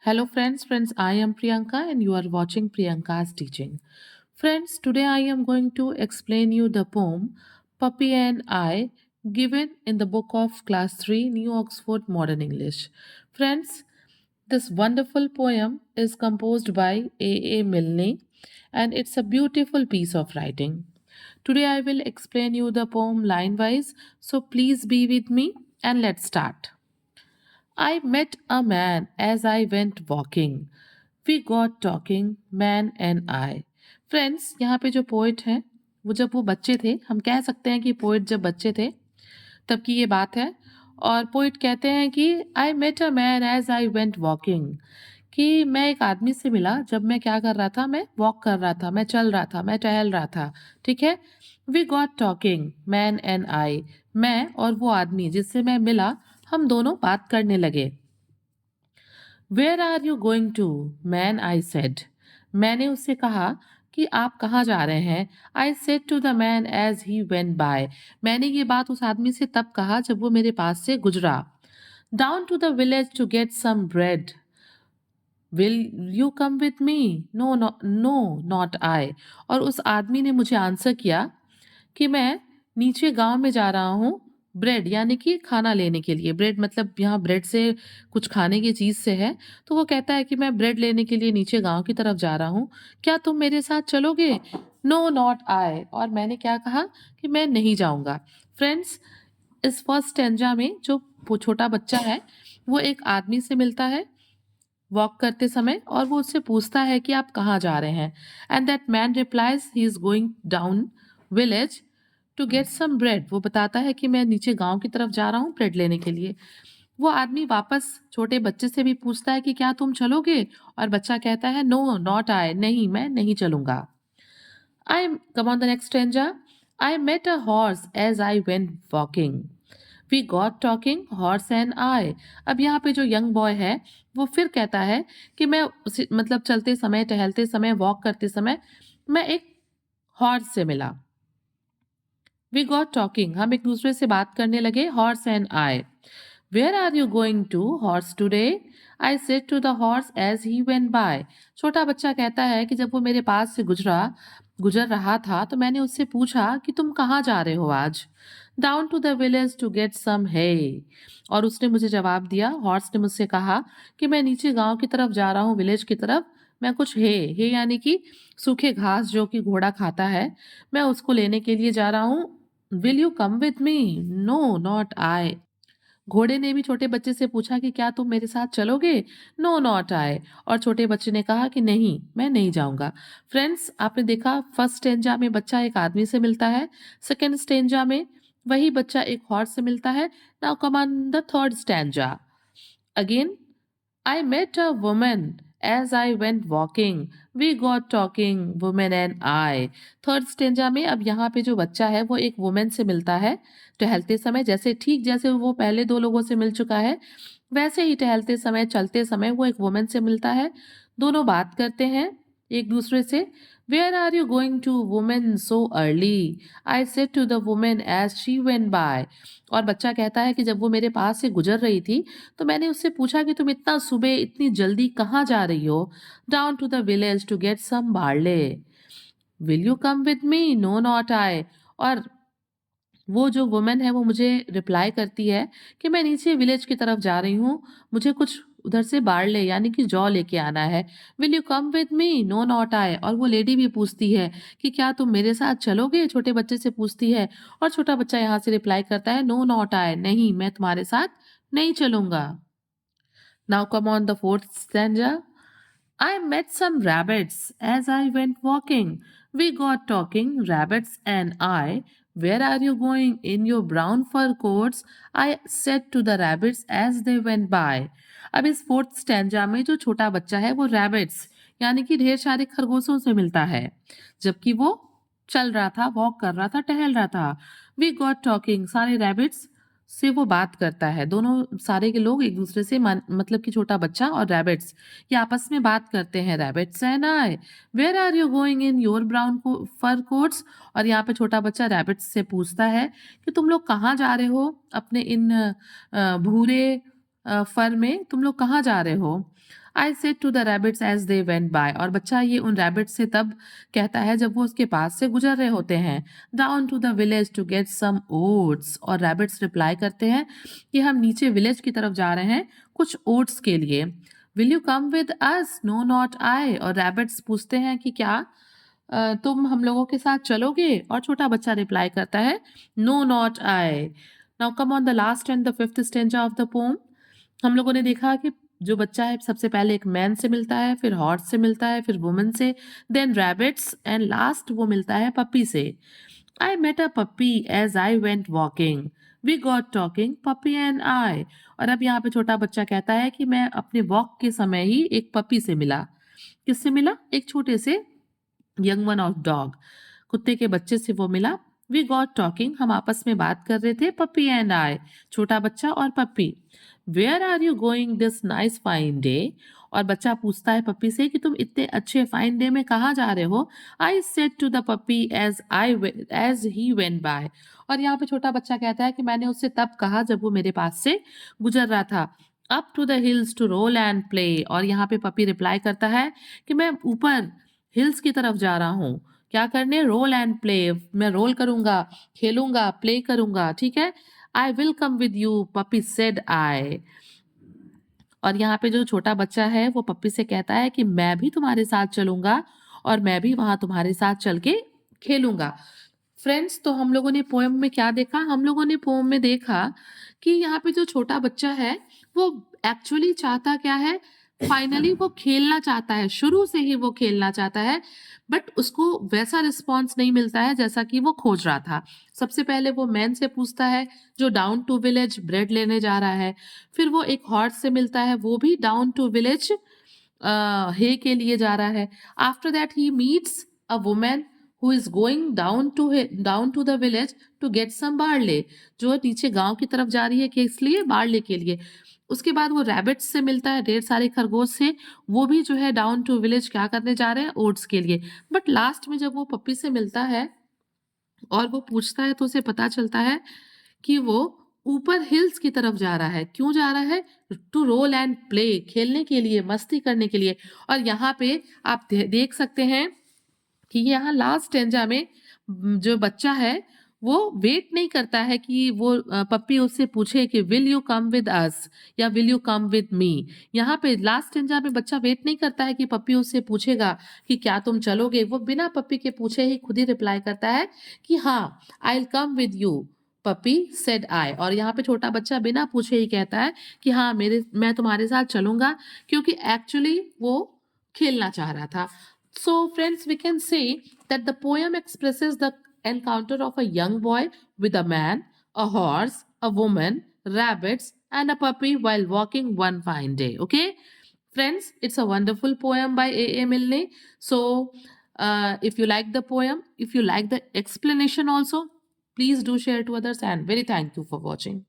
Hello, friends. I am Priyanka, and you are watching Priyanka's teaching. Friends, today I am going to explain you the poem Puppy and I, given in the book of Class 3, New Oxford Modern English. Friends, this wonderful poem is composed by A. Milne, and it's a beautiful piece of writing. Today I will explain you the poem line wise, so please be with me and let's start. I met a man as I went walking. We got talking, man and I. Friends, यहाँ पे जो poet हैं वो जब वो बच्चे थे, हम कह सकते हैं कि पोइट जब बच्चे थे तब की ये बात है। और पोइट कहते हैं कि I met a man as I went walking, कि मैं एक आदमी से मिला जब मैं क्या कर रहा था, मैं वॉक कर रहा था, मैं चल रहा था, मैं टहल रहा था। ठीक है। We got talking man and I, मैं और वो आदमी जिससे मैं मिला, हम दोनों बात करने लगे। Where are you going to man, I said, मैंने उससे कहा कि आप कहाँ जा रहे हैं। I said to the man as he went by, मैंने ये बात उस आदमी से तब कहा जब वो मेरे पास से गुजरा। Down to the village to get some bread, will you come with me, no no no not I, और उस आदमी ने मुझे आंसर किया कि मैं नीचे गांव में जा रहा हूँ ब्रेड यानी कि खाना लेने के लिए। ब्रेड मतलब यहाँ ब्रेड से कुछ खाने की चीज़ से है। तो वो कहता है कि मैं ब्रेड लेने के लिए नीचे गांव की तरफ जा रहा हूँ, क्या तुम मेरे साथ चलोगे। नो नॉट आई, और मैंने क्या कहा कि मैं नहीं जाऊँगा। फ्रेंड्स, इस फर्स्ट स्टेंजा में जो वो छोटा बच्चा है वो एक आदमी से मिलता है वॉक करते समय, और वो उससे पूछता है कि आप कहाँ जा रहे हैं। And that man replies he is going down village to get some bread, वो बताता है कि मैं नीचे गांव की तरफ जा रहा हूँ ब्रेड लेने के लिए। वो आदमी वापस छोटे बच्चे से भी पूछता है कि क्या तुम चलोगे, और बच्चा कहता है नो नॉट आई, नहीं मैं नहीं चलूंगा। I come on the next stanza, I met a horse as I went walking, we got talking horse and I. अब यहाँ पे जो यंग बॉय है वो फिर कहता है कि मैं मतलब चलते समय, टहलते समय, वॉक करते समय मैं एक हॉर्स से मिला। वी गॉट टॉकिंग, हम एक दूसरे से बात करने लगे, horse and I. Where are you going to horse today, I said to the horse as he went by. छोटा बच्चा कहता है कि जब वो मेरे पास से गुजर रहा था तो मैंने उससे पूछा कि तुम कहाँ जा रहे हो आज। Down to the village to get some है, और उसने मुझे जवाब दिया, हॉर्स ने मुझसे कहा कि मैं नीचे गांव की तरफ जा रहा हूँ, विलेज की तरफ। मैं कुछ है यानी कि सूखे घास जो कि घोड़ा खाता है, मैं उसको लेने के लिए जा रहा हूँ। Will you come with me, no not I. घोड़े ने भी छोटे बच्चे से पूछा कि क्या तुम मेरे साथ चलोगे। नो नॉट आई, और छोटे बच्चे ने कहा कि नहीं मैं नहीं जाऊंगा। फ्रेंड्स, आपने देखा फर्स्ट स्टेंजा में बच्चा एक आदमी से मिलता है, सेकंड स्टेंजा में वही बच्चा एक हॉर्स से मिलता है। Now come on the third stanza again, I met a woman as I went walking. We got talking, woman and I. Third stanza में अब यहाँ पे जो बच्चा है वो एक वुमेन से मिलता है टहलते समय, जैसे ठीक जैसे वो पहले दो लोगों से मिल चुका है वैसे ही टहलते समय, चलते समय वो एक वुमेन से मिलता है। दोनों बात करते हैं एक दूसरे से। Where are you going to women so early, I said to the women as she went by. और बच्चा कहता है कि जब वो मेरे पास से गुजर रही थी तो मैंने उससे पूछा कि तुम इतना सुबह इतनी जल्दी कहाँ जा रही हो। Down to the village to get some barley, will you come with me, no not I. और वो जो वुमन है वो मुझे रिप्लाई करती है कि मैं नीचे विलेज की तरफ जा रही हूँ, मुझे कुछ उधर से बार्ले यानी कि जौ लेके आना है। Will you come with me, no not I. और वो लेडी भी पूछती है कि क्या तुम मेरे साथ चलोगे, छोटे बच्चे से पूछती है, और छोटा बच्चा यहाँ से रिप्लाई करता है नो नॉट आई, नहीं मैं तुम्हारे साथ नहीं चलूंगा। Now come on the fourth stanza. I met some rabbits as I went walking. We got talking, rabbits and I. Where are you going in your brown fur coats? I said to the rabbits as they went by. अब इस fourth stanza में जो छोटा बच्चा है वो rabbits यानी कि ढेर सारे खरगोशों से मिलता है, जबकि वो चल रहा था, वॉक कर रहा था, टहल रहा था। वी गॉट टॉकिंग, सारे रैबिट्स से वो बात करता है। दोनों सारे के लोग एक दूसरे से मतलब कि छोटा बच्चा और रैबिट्स ये आपस में बात करते हैं। Rabbits and I, where are you going in your brown fur coats. और यहाँ पे छोटा बच्चा रैबिट्स से पूछता है कि तुम लोग कहाँ जा रहे हो अपने इन भूरे फर में, तुम लोग कहाँ जा रहे हो। I said to the rabbits as they went by. और बच्चा ये उन rabbits से तब कहता है जब वो उसके पास से गुजर रहे होते हैं. Down to the village to get some oats. और rabbits reply करते हैं कि हम नीचे village की तरफ जा रहे हैं कुछ oats के लिए. Will you come with us? No, not I. और rabbits पूछते हैं कि क्या तुम हम लोगों के साथ चलोगे? और छोटा बच्चा रिप्लाई करता है no not I. Now come on the last and the fifth stanza of the poem. हम लोगों ने देखा कि जो बच्चा है सबसे पहले एक मैन से मिलता है, फिर हॉर्स से मिलता है, फिर वुमन से, देन रैबिट्स एंड लास्ट वो मिलता है पप्पी से. I met a puppy as I went walking. We got talking puppy and I. और अब यहाँ पे छोटा बच्चा कहता है कि मैं अपने वॉक के समय ही एक पप्पी से मिला. किससे मिला? एक छोटे से यंग वन ऑफ डॉग, कुत्ते के बच्चे से वो मिला. वी गॉट टॉकिंग, हम आपस में बात कर रहे थे. पप्पी एंड आई, छोटा बच्चा और puppy. Where are you going this nice fine day. और बच्चा पूछता है पप्पी से कि तुम इतने अच्छे फाइन डे में कहाँ जा रहे हो. I said to the puppy as he went by. और यहाँ पे छोटा बच्चा कहता है कि मैंने उससे तब कहा जब वो मेरे पास से गुजर रहा था. Up to the hills to roll and play. और यहाँ पे पप्पी रिप्लाई करता है कि मैं ऊपर हिल्स की तरफ जा रहा हूँ. क्या करने? Roll and play. मैं रोल करूंगा, खेलूंगा, प्ले करूंगा. ठीक है. I will come with you puppy said I. और यहाँ पे जो छोटा बच्चा है वो पप्पी से कहता है कि मैं भी तुम्हारे साथ चलूंगा और मैं भी वहां तुम्हारे साथ चल के खेलूंगा. फ्रेंड्स, तो हम लोगों ने पोएम में क्या देखा? हम लोगों ने पोएम में देखा कि यहाँ पे जो छोटा बच्चा है वो एक्चुअली चाहता क्या है? फाइनली वो खेलना चाहता है, शुरू से ही वो खेलना चाहता है, बट उसको वैसा रिस्पॉन्स नहीं मिलता है जैसा कि वो खोज रहा था. सबसे पहले वो मैन से पूछता है जो डाउन टू विलेज ब्रेड लेने जा रहा है. फिर वो एक हॉर्स से मिलता है, वो भी डाउन टू विलेज हे के लिए जा रहा है. After that he meets a women who is going down to the village to get some barley. जो नीचे गांव की तरफ जा रही है किस लिए? बार्ले के लिए. उसके बाद वो रैबिट्स से मिलता है, ढेर सारे खरगोश से. वो भी जो है डाउन टू विलेज क्या करने जा रहे हैं? ओट्स के लिए. बट लास्ट में जब वो पप्पी से मिलता है और वो पूछता है तो उसे पता चलता है कि वो ऊपर हिल्स की तरफ जा रहा है. क्यों जा रहा है? टू रोल एंड प्ले, खेलने के लिए, मस्ती करने के लिए. और यहाँ पे आप देख सकते हैं कि यहाँ लास्ट स्टेंजा में जो बच्चा है वो वेट नहीं करता है कि वो पप्पी उससे पूछे कि will you come with us या will you come with me. यहाँ पे लास्ट स्टेंजा में बच्चा वेट नहीं करता है कि पप्पी उससे पूछेगा कि क्या तुम चलोगे. वो बिना पप्पी के पूछे ही खुद ही रिप्लाई करता है कि हाँ, I will come with you puppy said I. और यहाँ पे छोटा बच्चा बिना पूछे ही कहता है कि हाँ, मैं तुम्हारे साथ चलूंगा, क्योंकि एक्चुअली वो खेलना चाह रहा था. So, friends, we can say that the poem expresses the encounter of a young boy with a man, a horse, a woman, rabbits, and a puppy while walking one fine day. Okay, friends, it's a wonderful poem by A. A. Milne. So, if you like the poem, if you like the explanation also, please do share to others, and very thank you for watching.